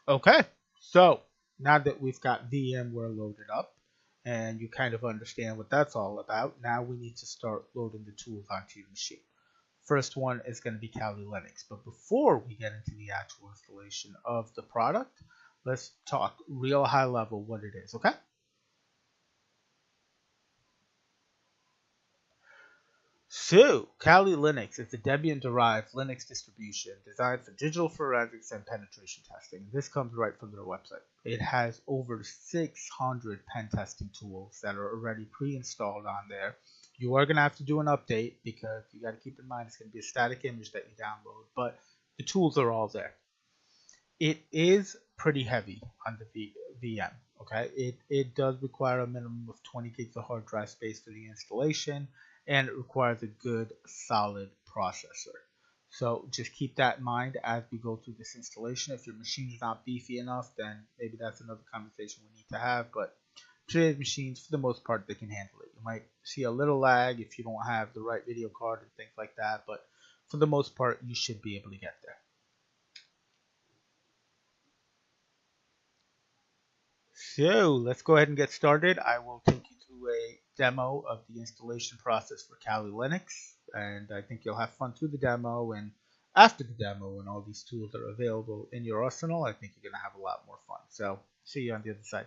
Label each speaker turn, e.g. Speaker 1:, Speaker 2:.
Speaker 1: Okay, so now that we've got VMware loaded up and you kind of understand what that's all about, now we need to start loading the tools onto your machine. First one is going to be Kali Linux, but before we get into the actual installation of the product, let's talk real high level what it is, okay? So, Kali Linux is a Debian-derived Linux distribution designed for digital forensics and penetration testing. This comes right from their website. It has over 600 pen testing tools that are already pre-installed on there. You are going to have to do an update because you got to keep in mind it's going to be a static image that you download, but the tools are all there. It is pretty heavy on the VM. Okay, it does require a minimum of 20 gigs of hard drive space for the installation, and it requires a good solid processor. So just keep that in mind as we go through this installation. If your machine is not beefy enough, then maybe that's another conversation we need to have. But today's machines, for the most part, they can handle it. You might see a little lag if you don't have the right video card and things like that, but for the most part, you should be able to get there. So let's go ahead and get started. I will take you through a demo of the installation process for Kali Linux, and I think you'll have fun through the demo. And after the demo, when all these tools are available in your arsenal, I think you're going to have a lot more fun. So see you on the other side.